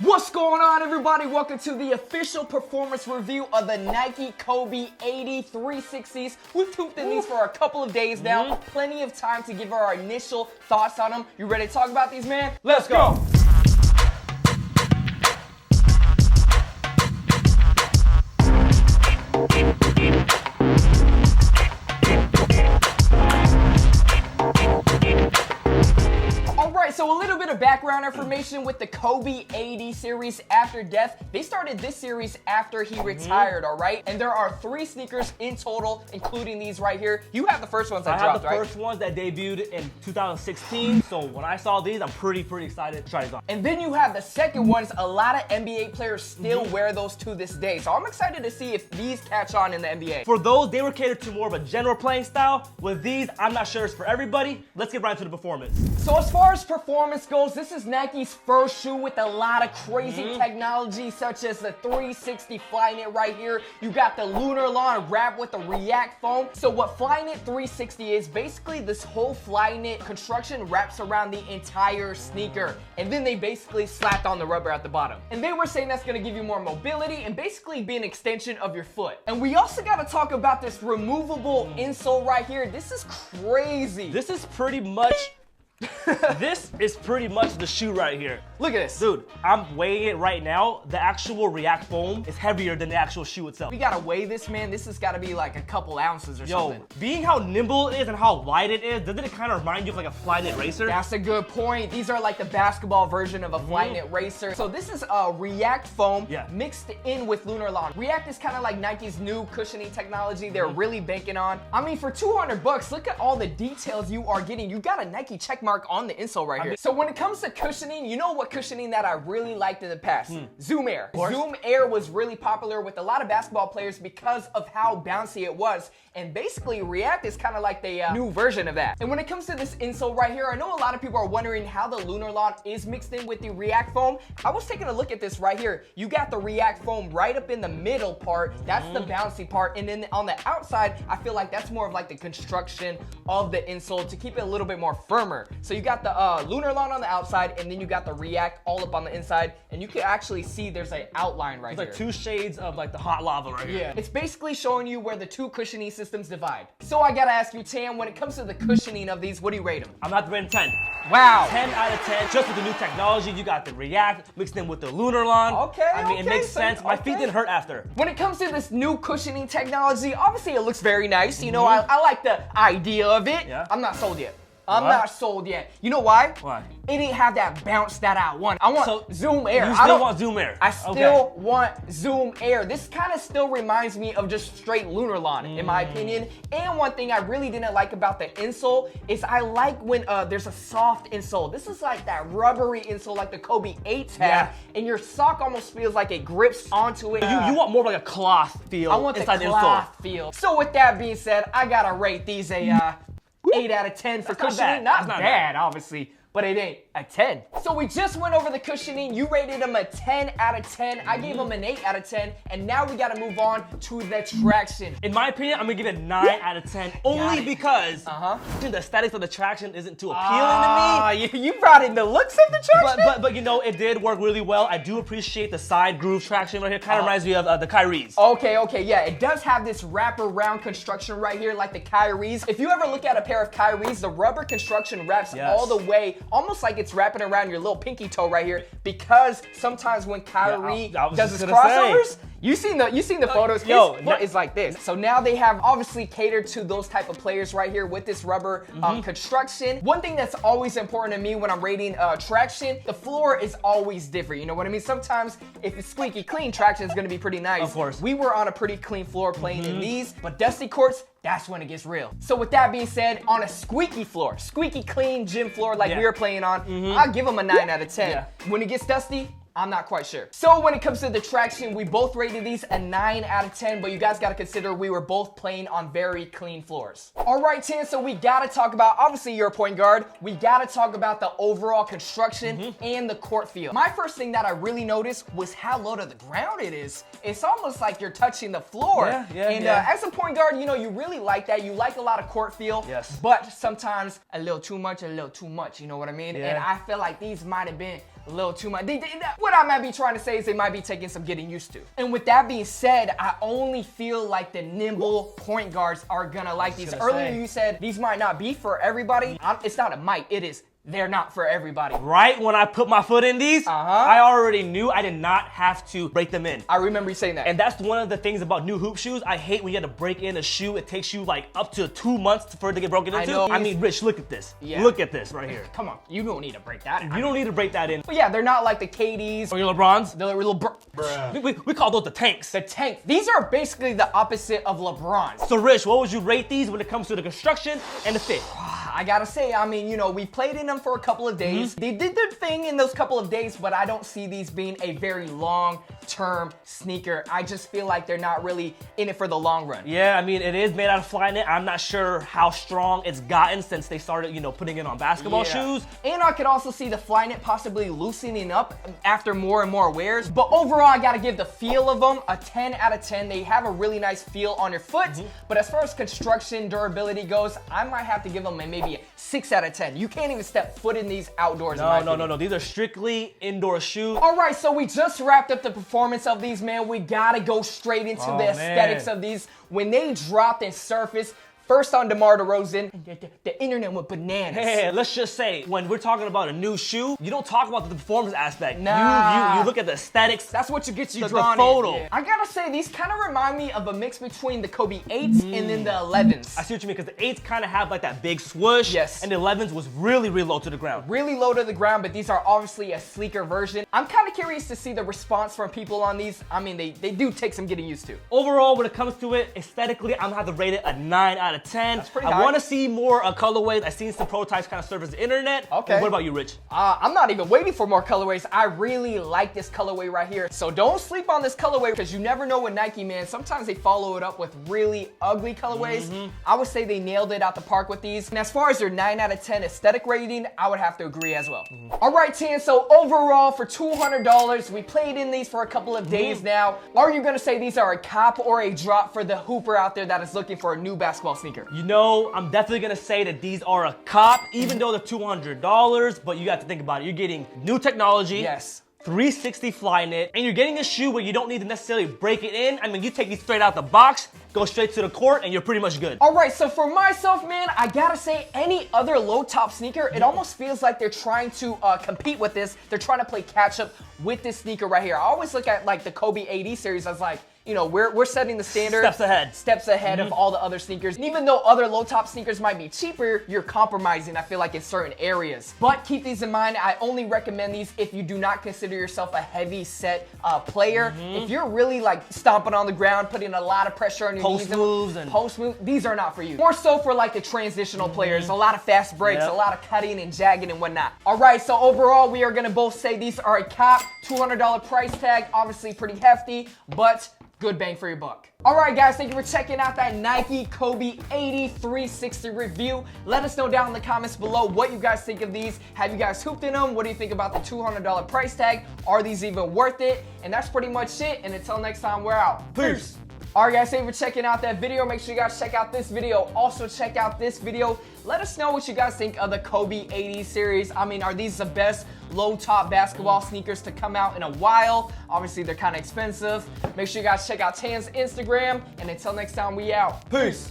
What's going on, everybody? Welcome to the official performance review of the Nike Kobe 80 360s. We've hooped in these for a couple of days now. Plenty of time to give our initial thoughts on them. You ready to talk about these, man? Let's go. So a little bit of background information with the Kobe 80 series after death. They started this series after he retired, all right? And there are 3 sneakers in total, including these right here. You have the first ones that dropped, right? I have the first ones that debuted in 2016. So when I saw these, I'm pretty excited to try these on. And then you have the second ones. A lot of NBA players still wear those to this day. So I'm excited to see if these catch on in the NBA. For those, they were catered to more of a general playing style. With these, I'm not sure it's for everybody. Let's get right into the performance. So as far as performance goes, this is Nike's first shoe with a lot of crazy technology, such as the 360 Flyknit right here. You got the Lunar Lawn wrapped with the React foam. So what Flyknit 360 is, basically this whole Flyknit construction wraps around the entire sneaker. And then they basically slapped on the rubber at the bottom. And they were saying that's gonna give you more mobility and basically be an extension of your foot. And we also gotta talk about this removable insole right here. This is crazy. This is pretty much this is pretty much the shoe right here. Look at this. Dude, I'm weighing it right now. The actual React foam is heavier than the actual shoe itself. We gotta weigh this, man. This has gotta be like a couple ounces or something. Being how nimble it is and how light it is, doesn't it kind of remind you of like a Flyknit racer? That's a good point. These are like the basketball version of a Flyknit racer. So this is a React foam mixed in with Lunar Lawn. React is kind of like Nike's new cushioning technology they're really banking on. I mean, for 200 bucks, look at all the details you are getting. You got a Nike check mark on the insole right here. So when it comes to cushioning, you know what cushioning that I really liked in the past? Zoom Air. Zoom Air was really popular with a lot of basketball players because of how bouncy it was. And basically React is kind of like the new version of that. And when it comes to this insole right here, I know a lot of people are wondering how the Lunar Lawn is mixed in with the React foam. I was taking a look at this right here. You got the React foam right up in the middle part. That's the bouncy part. And then on the outside, I feel like that's more of like the construction of the insole to keep it a little bit more firmer. So you got the Lunar Lawn on the outside, and then you got the React all up on the inside, and you can actually see there's an outline right here. It's like 2 shades of like the hot lava right here. Yeah, it's basically showing you where the 2 cushioning systems divide. So I gotta ask you, Tam, when it comes to the cushioning of these, what do you rate them? I'm gonna have to rate them 10. Wow. 10 out of 10, just with the new technology. You got the React mixed in with the Lunar Lawn. Okay, I mean, it makes sense. My feet didn't hurt after. When it comes to this new cushioning technology, obviously it looks very nice. You know, I like the idea of it. Yeah. I'm not sold yet. I'm not sold yet. You know why? Why? It didn't have that bounce that I want. I want Zoom Air. You still want Zoom Air? I still want Zoom Air. This kind of still reminds me of just straight Lunar Lawn, in my opinion. And one thing I really didn't like about the insole is I like when there's a soft insole. This is like that rubbery insole like the Kobe 8s have, and your sock almost feels like it grips onto it. You want more of like a cloth feel. I want the cloth feel. So with that being said, I gotta rate these a 8 out of 10 for cushioning. Not bad, obviously, but it ain't a 10. So we just went over the cushioning. You rated them a 10 out of 10. I gave them an 8 out of 10. And now we gotta move on to the traction. In my opinion, I'm gonna give it 9 out of 10. Only because the aesthetics of the traction isn't too appealing to me. You brought in the looks of the traction? But you know, it did work really well. I do appreciate the side groove traction right here. Kind of reminds me of the Kyrie's. Okay, yeah. It does have this wraparound construction right here like the Kyrie's. If you ever look at a pair of Kyrie's, the rubber construction wraps all the way, almost like it's wrapping around your little pinky toe right here, because sometimes when Kyrie does his crossovers, you seen the photos, his foot is like this. So now they have obviously catered to those type of players right here with this rubber construction. One thing that's always important to me when I'm rating traction, the floor is always different. You know what I mean? Sometimes if it's squeaky clean, traction is gonna be pretty nice. Of course. We were on a pretty clean floor playing in these, but dusty courts, that's when it gets real. So with that being said, on a squeaky floor, squeaky clean gym floor like we were playing on, I'll give them a 9 out of 10. When it gets dusty, I'm not quite sure. So when it comes to the traction, we both rated these a 9 out of 10, but you guys gotta consider we were both playing on very clean floors. All right, Tan, so we gotta talk about, obviously you're a point guard, we gotta talk about the overall construction and the court feel. My first thing that I really noticed was how low to the ground it is. It's almost like you're touching the floor. As a point guard, you know, you really like that. You like a lot of court feel, but sometimes a little too much, you know what I mean? And I feel like these might have been a little too much. What I might be trying to say is they might be taking some getting used to. And with that being said, I only feel like the nimble point guards are gonna like these. Earlier you said these might not be for everybody. It's not a might, it is. They're not for everybody. Right when I put my foot in these, I already knew I did not have to break them in. I remember you saying that. And that's one of the things about new hoop shoes. I hate when you have to break in a shoe. It takes you like up to 2 months for it to get broken into. I mean, Rich, look at this. Yeah. Look at this right here. Come on, you don't need to break that in. You don't need to break that in. But yeah, they're not like the KDs. Or your LeBrons. They're little we call those the tanks. The tank. These are basically the opposite of LeBrons. So Rich, what would you rate these when it comes to the construction and the fit? I gotta say, I mean, you know, we played in them for a couple of days. They did their thing in those couple of days, but I don't see these being a very long-term sneaker. I just feel like they're not really in it for the long run. Yeah, I mean, it is made out of Flyknit. I'm not sure how strong it's gotten since they started, you know, putting it on basketball shoes. And I could also see the Flyknit possibly loosening up after more and more wears. But overall, I gotta give the feel of them a 10 out of 10. They have a really nice feel on your foot. But as far as construction, durability goes, I might have to give them maybe a 6 out of 10. You can't even step foot in these outdoors. No. These are strictly indoor shoes. All right, so we just wrapped up the performance of these, man. We gotta go straight into the aesthetics of these. When they dropped and surfaced, first on DeMar DeRozan, the internet went bananas. Hey, let's just say, when we're talking about a new shoe, you don't talk about the performance aspect. Nah. You look at the aesthetics. That's what gets you the drawn photo. in. Yeah. I gotta say, these kind of remind me of a mix between the Kobe 8s and then the 11s. I see what you mean, because the 8s kind of have like that big swoosh. Yes. And the 11s was really low to the ground. Really low to the ground, but these are obviously a sleeker version. I'm kind of curious to see the response from people on these. I mean, they do take some getting used to. Overall, when it comes to it, aesthetically, I'm gonna have to rate it a 9 out of 10. That's pretty high. I want to see more colorways. I've seen some prototypes kind of surface the internet. Okay. And what about you, Rich? I'm not even waiting for more colorways. I really like this colorway right here. So don't sleep on this colorway because you never know with Nike, man. Sometimes they follow it up with really ugly colorways. I would say they nailed it out the park with these. And as far as their 9 out of 10 aesthetic rating, I would have to agree as well. All right, Tan, so overall for $200, we played in these for a couple of days now. Are you gonna say these are a cop or a drop for the hooper out there that is looking for a new basketball sneaker? You know, I'm definitely gonna say that these are a cop, even though they're $200, but you got to think about it. You're getting new technology. Yes. 360 Flyknit, and you're getting a shoe where you don't need to necessarily break it in. I mean, you take these straight out the box, go straight to the court, and you're pretty much good. All right, so for myself, man, I gotta say any other low top sneaker, it almost feels like they're trying to compete with this. They're trying to play catch up with this sneaker right here. I always look at like the Kobe AD series as like, you know, we're setting the standard. Steps ahead of all the other sneakers. And even though other low top sneakers might be cheaper, you're compromising, I feel like, in certain areas. But keep these in mind. I only recommend these if you do not consider yourself a heavy set player. If you're really like stomping on the ground, putting a lot of pressure on your knees, post move, these are not for you. More so for like the transitional players, a lot of fast breaks, a lot of cutting and jagging and whatnot. All right, so overall, we are gonna both say these are a cop, $200 price tag, obviously pretty hefty, but good bang for your buck. All right, guys, thank you for checking out that Nike Kobe 80 360 review. Let us know down in the comments below what you guys think of these. Have you guys hooped in them? What do you think about the $200 price tag? Are these even worth it? And that's pretty much it. And until next time, we're out. Peace. All right, guys, thank you for checking out that video. Make sure you guys check out this video. Also, check out this video. Let us know what you guys think of the Kobe 80 series. I mean, are these the best low-top basketball sneakers to come out in a while? Obviously, they're kind of expensive. Make sure you guys check out Tan's Instagram. And until next time, we out. Peace.